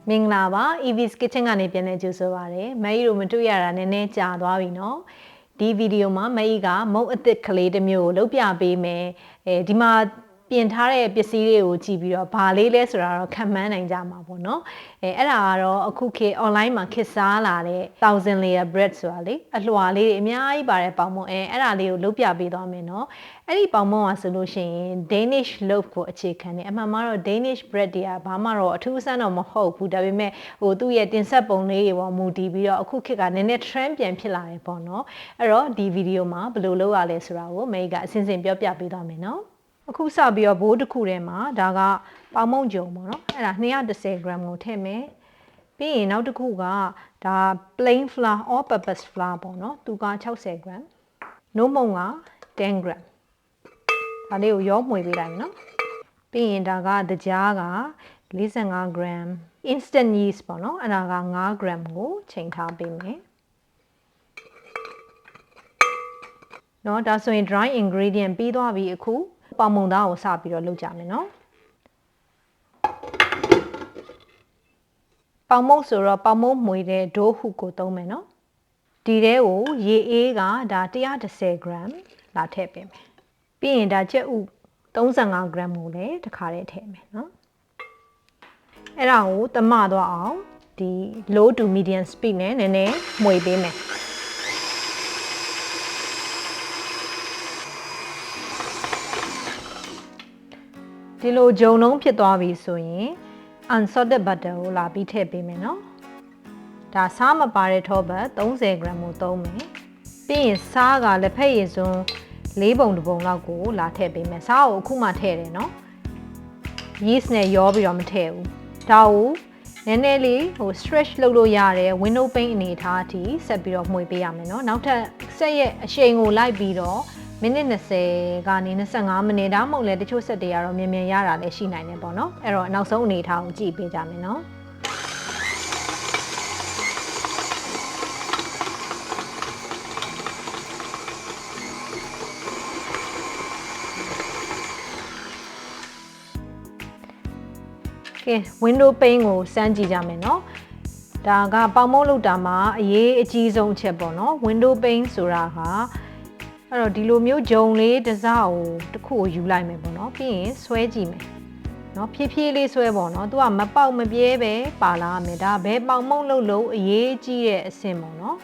မင်္ဂလာပါ EV's Kitchen ကနေပြန်နေကြဆိုပါရစေ။မအီတို့မတွေ့ရတာနည်းနည်းကြာသွားပြီနော်။ဒီဗီဒီယိုမှာမအီကမုတ်အသစ်ကလေးတစ်မျိုးကိုလုပ်ပြပေးမယ်။ဒီမှာပြင်ထားတဲ့ပစ္စည်းတွေကိုကြည့်ပြီးတော့ဘာလေးလဲဆိုတာတော့ခံမှန်းနိုင်ကြမှာပေါ့နော်။အဲ့ဒါကတော့အခုခေတ် online မှာခေတ်စားလာတဲ့ 1000 layer bread ဆိုတာလေအလွှာလေးတွေအများကြီးပါတဲ့ပေါင်မုံအဲ့ဒါလေးကိုလုပ်ပြပေးသွားမယ်နော်။အဲ့ဒီပေါင်မုံကဆိုလို့ရှိရင် Danish loaf ကိုအခြေခံတယ်အမှန်မှာတော့ Danish bread တွေကဘာမှတော့အထူးအဆန်းတော့မဟုတ်ဘူးဒါပေမဲ့သူ့ရဲ့တင်ဆက်ပုံလေးတွေပေါ်မူတည်ပြီးတော့အခုခေတ်ကနည်းနည်း trend ပြန်ဖြစ်လာတယ်ပေါ့နော်။အဲ့တော့ဒီဗီဒီယိုမှာဘယ်လိုလုပ်ရလဲဆိုတာကိုမအီကအစဉ်စဉ်ပြောပြပေးသွားမယ်နော်။အခုစပြီးတော့ဘိုးတစ်ခုထဲမှာဒါကပေါင်မုံကြုံပေါ့နော်အဲ့ဒါ210 gram ကိုထည့်မယ်ပြီးရင်နောက်တစ်ခုကဒါ plain flour all purpose flour ပေါ့နော်သူက60 gram နို့မုံက10 gram ဒါလေးကိုရောမှွေပေးလိုက်နော်ပြီးရင်ဒါကတကြားက45 gram instant yeast ပေါ့နော်အဲ့ဒါက5 gram ကိုချိန်ထားပေးမယ်နော်ဒါဆိုရင် dry ingredient ပြီးသွားပြီအခုပေါင်မုံသားကိုစပြီးတော့လုပ်ကြမယ်နော်ပေါင်မုံဆိုတော့ပေါင်မုံမှွေတဲ့ဒိုးဟုကိုသုံးမယ်နော်ဒီထဲကိုရေအေးကဒါ110 gram လာထည့်ပေးမယ်ပြီးရင်ဒါကြက်ဥ35 gram ကိုလည်းတစ်ခါတည်းထည့်မယ်နော်အဲ့ဒါကိုသမသွားအောင်ဒီ low to medium speed နဲ့နည်းနည်းမှွေပေးမယ်ဒီလိုဂျုံလုံးဖြစ်သွားပြီဆိုရင် unsalted butter ကိုလာပြီးထည့်ပေးမယ်နော်ဒါစားမပါတဲ့ထောပတ်30 gram ကိုသုံးမယ်ပြီးရင်စားကလက်ဖက်ရည်စွန်း4ပုံတစ်ပုံလောက်ကိုလာထည့်ပေးမယ်စားကိုအခုမှထည့်တယ်နော် yeast နဲ့ရောပြီးတော့မထည့်ဘူးဒါကိုနည်းနည်းလေးstretch လုပ်လို့ရတယ် window pane အနေထားအထိဆက်ပြီးတော့မှွေပေးရမယ်နော်နောက်ထပ်ဆက်ရဲ့အရှိန်ကိုလိုက်ပြီးတော့မိနစ်20ကနေ25မိနစ်ဒါမှမဟုတ်လဲတချို့ဆက်တွေကတော့မြန်မြန်ရတာလည်းရှိနိုင်တယ်ပေါ့နော်အဲ့တော့နောက်ဆုံးအနေထားကိုကြည့်ပေးကြမယ်နော်ကဲ window pane ကိုစမ်းကြည့်ကြမယ်နော်ဒါကပေါင်မုံလောက်တာမှာအရေးအကြီးဆုံးအချက်ပေါ့နော် window pane ဆိုတာကအဲ့တော့ဒီလိုမျိုးဂျုံလေးတစ်စကိုတစ်ခုကိုယူလိုက်မယ်ပေါ့နော်ပြီးရင်ဆွဲကြည့်မယ်နော်ဖြည်းဖြည်းလေးဆွဲပေါ့နော်သူကမပေါက်မပြဲပဲပါလာရမယ်ဒါဘယ်ပေါင်မုံလို့အရေးကြီးတဲ့အဆင့်ပေါ့နော်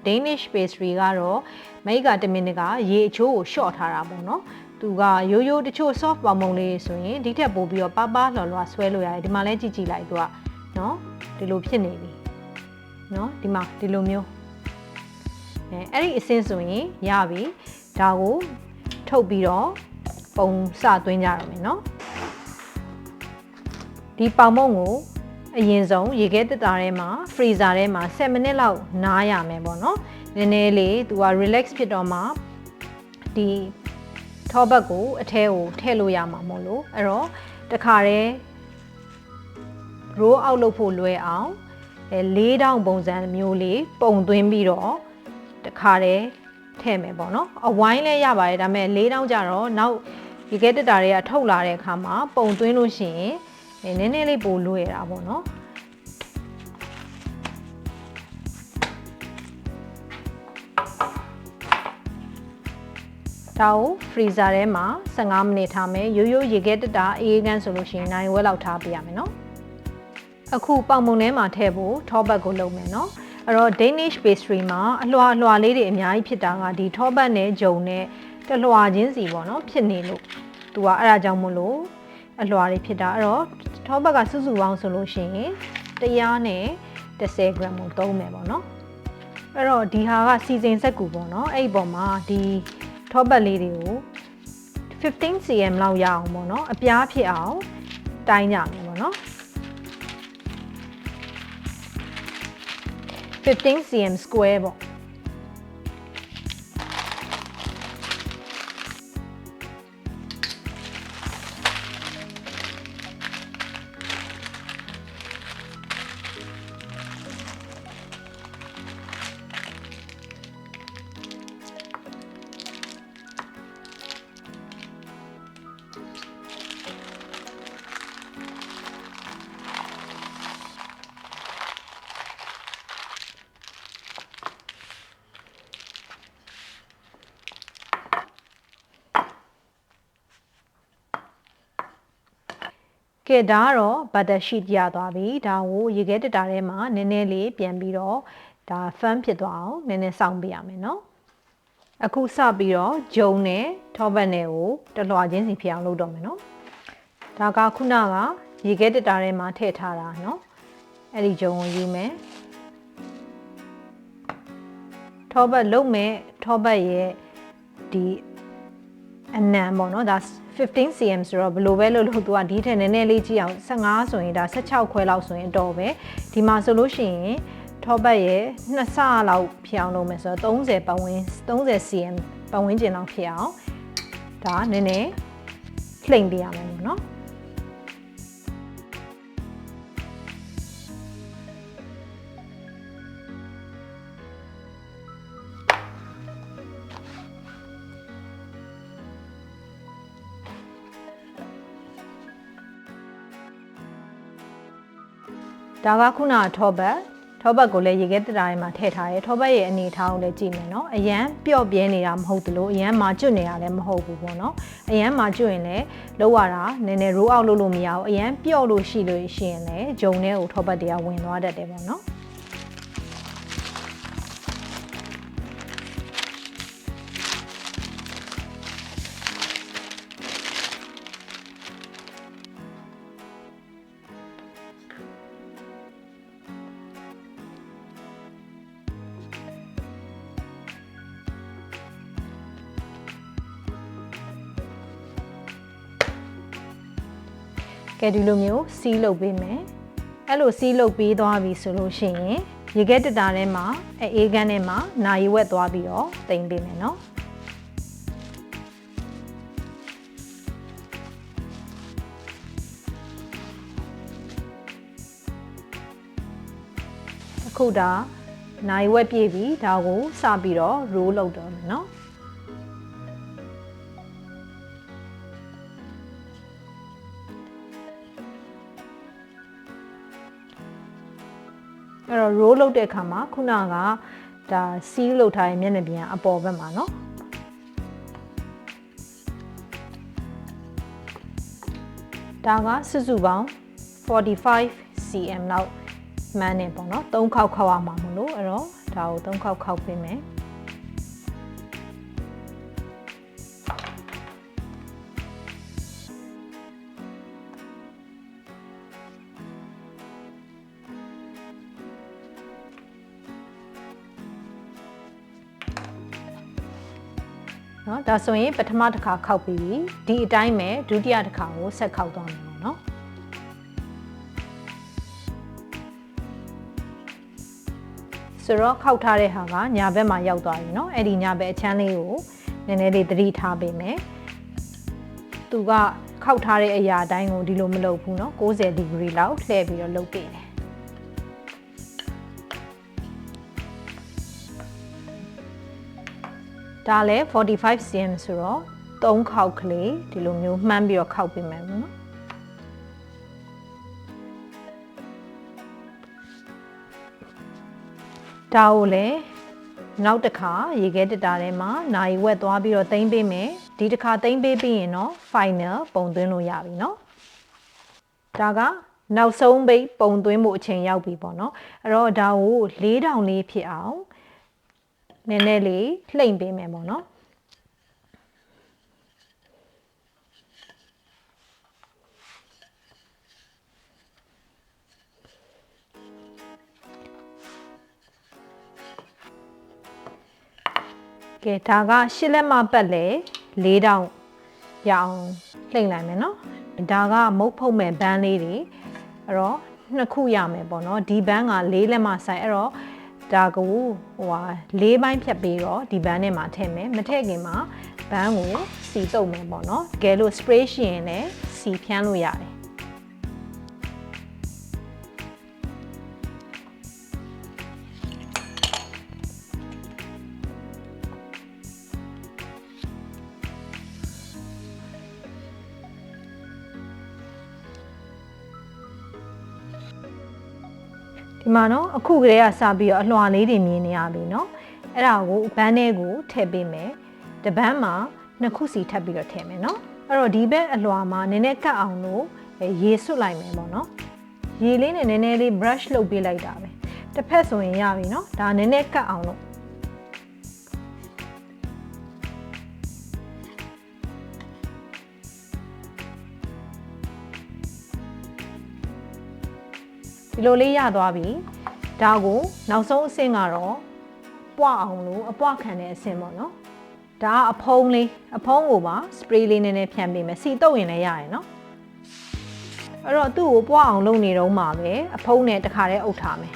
Danish pastry ကတော့မိတ်ကတမင်တကရေအချိုးကိုရှော့ထားတာပေါ့နော်သူကရိုးရိုးတချို့ soft ပေါင်မုံလေးဆိုရင်ဒီထက်ပိုပြီးတော့ပါပါလွှာဆွဲလို့ရတယ်ဒီမှာလဲကြည့်လိုက်သူကနော်ဒီလိုဖြစ်နေပြီနော်ဒီမှာဒီလိုမျိုးအဲ့ဒီအစင်းဆိုရင်ရပြီဒါကိုထုတ်ပြီးတော့ပုံစသွင်းကြရမယ်နော်ဒီပေါင်မုံကိုအရင်ဆုံးရေခဲတက်တာထဲမှာ freezer ထဲမှာ7မိနစ်လောက်နားရမယ်ပေါ့နော်နည်းနည်းလေးသူက relax ဖြစ်တော့မှဒီထောပတ်ကိုအထဲကိုထည့်လို့ရမှာမို့လို့အဲ့တော့တခါတည်း roll out လုပ်ဖို့လွယ်အောင်၄တောင်ပုံစံမျိုးလေးပုံသွင်းပြီးတော့တခါတည်းထည့်မယ်ပေါ့နော်အဝိုင်းလည်းရပါတယ်ဒါပေမဲ့၄တောင်ကြတော့နောက်ရေခဲတက်တာတွေကထုတ်လာတဲ့အခါမှာပုံသွင်းလို့ရှိရင်နည်းနည်းလေးပိုလွယ်တာပေါ့နော်ဒါကို freezer ထဲမှာ15မိနစ်ထားမယ်ရိုးရိုးရေခဲတက်တာအေးကန်းဆိုလို့ရှိရင်နိုင်ဝဲလောက်ထားပေးရမယ်နော်အခုပေါင်မုံထဲမှာထည့်ဖို့ထောပတ်ကိုလုပ်မယ်နော်အဲ့တော့ Danish pastry မှာအလွှာလေးတွေအများကြီးဖြစ်တာကဒီထောပတ်နဲ့ဂျုံနဲ့တလွှာချင်းစီပေါ့နော်ဖြစ်နေလို့သူကအဲ့ဒါကြောင့်မို့လို့အလွှာတွေဖြစ်တာအဲ့တော့ထောပတ်ကစုစုပေါင်းဆိုလို့ရှိရင်110 gram ကိုသုံးမယ်ပေါ့နော်အဲ့တော့ဒီဟာကစီစဉ်စက်ကူပေါ့နော်အဲ့ဒီပေါ်မှာဒီထောပတ်လေးတွေကို15 cm လောက်ရအောင်ပေါ့နော်အပြားဖြစ်အောင်တိုင်းကြမယ်ပေါ့နော်15 cm square ပေါ့ ကဲဒါကတော့ butter sheet ရသွားပြီဒါကိုရေခဲတက်တာထဲမှာနည်းနည်းလေးပြန်ပြီးတော့ဒါ firm ဖြစ်သွားအောင်နည်းနည်းစောင့်ပေးရမယ်နော်အခုစပြီးတော့ဂျုံနဲ့ထောပတ်နဲ့ကိုတလွှာချင်းစီဖြစ်အောင်လုပ်တော့မယ်နော်ဒါကခုနကရေခဲတက်တာထဲမှာထည့်ထားတာနော်အဲ့ဒီဂျုံကိုယူမယ်ထောပတ်လုံးမဲ့ထောပတ်ရဲ့ဒီအနံပေါ့နော်ဒါ15 cm ဆိုတော့ဘယ်လိုပဲလုပ်လို့သူကဒီထက်နည်းနည်းလေးကြည့်အောင်15ဆိုရင်ဒါ16ခွဲလောက်ဆိုရင်တော့ပဲဒီမှာဆိုလို့ရှိရင်ထောပတ်ရဲ့2ဆလောက်ဖြစ်အောင်လုပ်မယ်ဆိုတော့30 cm ပတ်ဝန်းကျင်လောက်ဖြစ်အောင်ဒါနည်းနည်းလှိမ့်ပေးရမယ်ပေါ့နော်ဒါကခုနထောပတ်ကိုလည်းရေခဲတက်တာထဲမှာထည့်ထားရဲထောပတ်ရဲ့အနေထားကိုလည်းကြည့်မယ်နော်အရန်ပျော့ပြဲနေတာမဟုတ်သလိုအရန်မာကျွတ်နေတာလည်းမဟုတ်ဘူးပေါ့နော်အရန်မာကျွတ်ရင်လည်းလောက်ရတာနည်းနည်း roll out လုပ်လို့မရဘူးအရန်ပျော့လို့ရှိရင်လည်းဂျုံထဲကိုထောပတ်တွေကဝင်သွားတတ်တယ်ပေါ့နော်ကဲဒီလိုမျိုးစီးလုပ်ပေးမယ်အဲ့လိုစီးလုပ်ပေးသွားပြီဆိုလို့ရှိရင်ရေခဲတက်တာထဲမှာအေးကန်းထဲမှာနာရီဝက်သွားပြီးတော့တင်ပေးမယ်နော်အခုဒါနာရီဝက်ပြည့်ပြီဒါကိုစပြီးတော့ roll လုပ်တော့မယ်နော်အဲ့တော့ roll လုပ်တဲ့အခါမှာခုနကဒါ seal လုပ်ထားတဲ့မျက်နှာပြင်ကအပေါ်ဘက်မှာเนาะဒါကစုစုပေါင်း45 cm လောက်မှန်းနေပေါ့เนาะ3ခေါက်ခောက်ရမှာမလို့အဲ့တော့ဒါကို3ခေါက်ခောက်ပေးမယ်နော်ဒါဆိုရင်ပထမတစ်ခါခောက်ပြီးပြီဒီအတိုင်းပဲဒုတိယတစ်ခါကိုဆက်ခောက်သွားမယ်ပေါ့နော်ဆိုတော့ခောက်ထားတဲ့ဟာကညာဘက်မှာရောက်သွားပြီเนาะအဲ့ဒီညာဘက်အချမ်းလေးကိုနည်းနည်းလေးသတိထားပေးမယ်သူကခောက်ထားတဲ့အရာအတိုင်းကိုဒီလိုမလုပ်ဘူးเนาะ90 degree လောက်လှည့်ပြီးတော့လုပ်ပေးတယ်ဒါလည်း45 cm ဆိုတော့3ခေါက်ကလေးဒီလိုမျိုးမှန်းပြီးတော့ခောက်ပေးမယ်ပေါ့နော်ဒါကိုလည်းနောက်တစ်ခါရေခဲတက်တာထဲမှာနာရီဝက်သွားပြီးတော့သိမ်းပေးမယ်ဒီတစ်ခါသိမ်းပေးပြီးရင်တော့ final ပုံသွင်းလို့ရပြီเนาะဒါကနောက်ဆုံးပိတ်ပုံသွင်းမှုအချိန်ရောက်ပြီပေါ့နော်အဲ့တော့ဒါကို4000လေးဖြစ်အောင်နည်းနည်းလေးလှိမ့်ပေးမယ်ပေါ့နော်ကဲဒါက8လက်မပတ်လေ4000ရအောင်လှိမ့်လိုက်မယ်နော်ဒါကမုတ်ဖုတ်မဲ့ဘန်းလေးတွေအဲ့တော့နှစ်ခုရမယ်ပေါ့နော်ဒီဘန်းက4လက်မဆိုင်အဲ့တော့ဒါကို၄ပိုင်းဖြတ်ပြီးတော့ဒီဘန်းထဲမှာထည့်မယ်မထည့်ခင်မှာဘန်းကိုစီတုပ်မယ်ပေါ့နော်တကယ်လို့ spray ရှိရင်လည်းစီဖြန်းလို့ရတယ်ဒီမှာနော်အခုကလေးကစပြီးတော့အလွှာလေးတွေမြင်နေရပြီနော်အဲ့ဒါကိုဘန်းထဲကိုထည့်ပေးမယ်တပန်းမှာ2ခုစီထပ်ပြီးတော့ထည့်မယ်နော်အဲ့တော့ဒီဘက်အလွှာမှာနည်းနည်းကတ်အောင်လို့ ရေဆွတ်လိုက်မယ်ပေါ့နော်ရေလေးနဲ့နည်းနည်းလေး brush လုပ်ပေးလိုက်တာပဲတစ်ဖက်ဆိုရင်ရပြီနော်ဒါနည်းနည်းကတ်အောင်လို့ဒီလိုလေးရသွားပြီဒါကိုနောက်ဆုံးအဆင့်ကတော့ပွအောင်လို့အပွခံတဲ့အဆင့်ပေါ့နော်ဒါကအဖုံးလေးအဖုံးကိုပါ spray လေးနည်းနည်းဖြန်းပေးမယ်စီတုပ်ရင်လည်းရရယ်နော်အဲ့တော့သူ့ကိုပွအောင်လုပ်နေတော့မှာပဲအဖုံးနဲ့တခါတည်းအုပ်ထားမယ်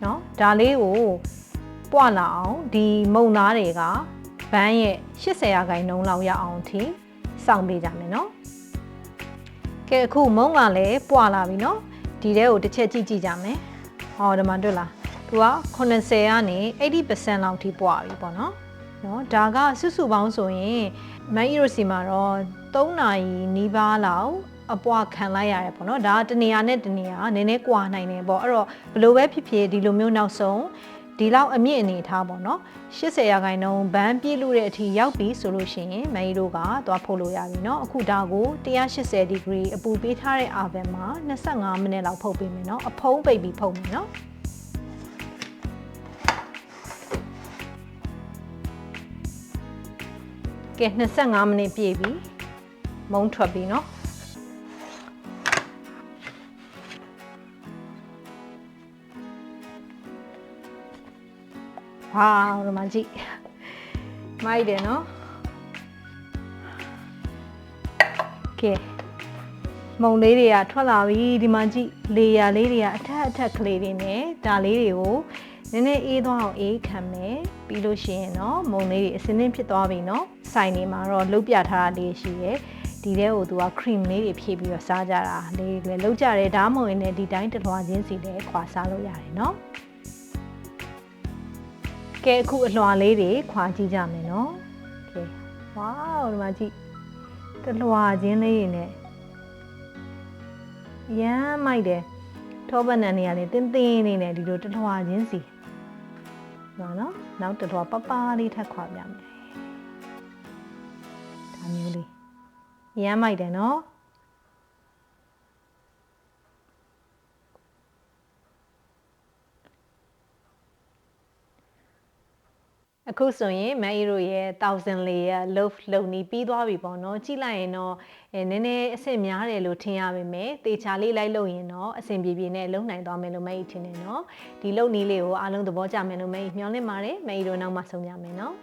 နော်ဒါလေးကိုပွလာအောင်ဒီမုံသားတွေကဘန်းရဲ့80%လောက်ရအောင်ထိစောင့်ပေးကြမယ်နော်ကဲအခုမုံကလည်းပွလာပြီနော်ဒီထဲကိုတစ်ချက်ကြည့်ကြမယ်ဟောဒီမှာတွေ့လားသူက80ကနေ 80% လောက်ထိပွားပြီပေါ့နော်ဒါကစုစုပေါင်းဆိုရင်မန်အီရိုစီမှာတော့3နာရီနီးပါးလောက်အပွားခံလိုက်ရတယ်ပေါ့နော်ဒါတနေရာနဲ့တနေရာနည်းနည်းကွာနိုင်တယ်ပေါ့အဲ့တော့ဘယ်လိုပဲဖြစ်ဖြစ်ဒီလိုမျိုးနောက်ဆုံးဒီလောက်အမြင့်အနေထားပေါ့နော်80%ဘန်းပြည့်လို့တဲ့အထိရောက်ပြီဆိုလို့ရှိရင်မန်အီရိုကသွားဖုတ်လို့ရပြီเนาะအခုဒါကို180 degree အပူပေးထားတဲ့ oven မှာ25မိနစ်လောက်ဖုတ်ပေးမယ်เนาะအဖုံးပိတ်ပြီးဖုတ်မယ်เนาะကဲ25မိနစ်ပြည့်ပြီမုံထွက်ပြီเนาะဝါးဒီမှာကြည့်မိုက်တယ်နော်ကဲမုံလေးတွေကထွက်လာပြီဒီမှာကြည့်လေယာလေးတွေကအထက်ကလေးတွေနဲ့ဒါလေးတွေကိုနည်းနည်းအေးသွားအောင်အေးခံမယ်ပြီးလို့ရှိရင်တော့မုံလေးတွေအစင်းင်းဖြစ်သွားပြီနော်ဆိုင်နေမှာတော့လှုပ်ပြထားတာလေးရှိတယ်ဒီထဲကိုသူက cream လေးတွေဖြည့်ပြီးတော့စားကြတာလေးလည်းလှုပ်ကြတယ်ဒါမှမဟုတ်ရင်လည်းဒီတိုင်းတလွှာချင်းစီလည်းခွာစားလို့ရတယ်နော်ကဲအခုအလွှာလေးတွေခွာကြည့်ကြမယ်နော်ကဲဝေါဒီမှာကြည့်တလွှာချင်းလေးတွေနဲ့ရမ်းမိုက်တယ်ထောပတ်နံတွေကလည်းတင်းတင်းလေးနဲ့ဒီလိုတလွှာချင်းစီပါနော်နောက်တလွှာပပလေးထပ်ခွာပြမယ်ဒါမျိုးလေးရမ်းမိုက်တယ်နော်အခုဆိုရင်မန်အီရိုရဲ့1000 layer loaf လုပ်နေပြီးသွားပြီပေါ့နော်ကြည့်လိုက်ရင်တော့နည်းနည်းအဆင့်များတယ်လို့ထင်ရပါမယ်တေချာလေးလိုက်လုပ်ရင်တော့အဆင်ပြေပြေနဲ့လုပ်နိုင်သွားမယ်လို့မန်အီထင်တယ်နော်ဒီလုပ်နည်းလေးကိုအားလုံးသဘောကျမယ်လို့မန်အီမျှော်လင့်ပါတယ်မန်အီတို့နောက်မှဆုံကြမယ်နော်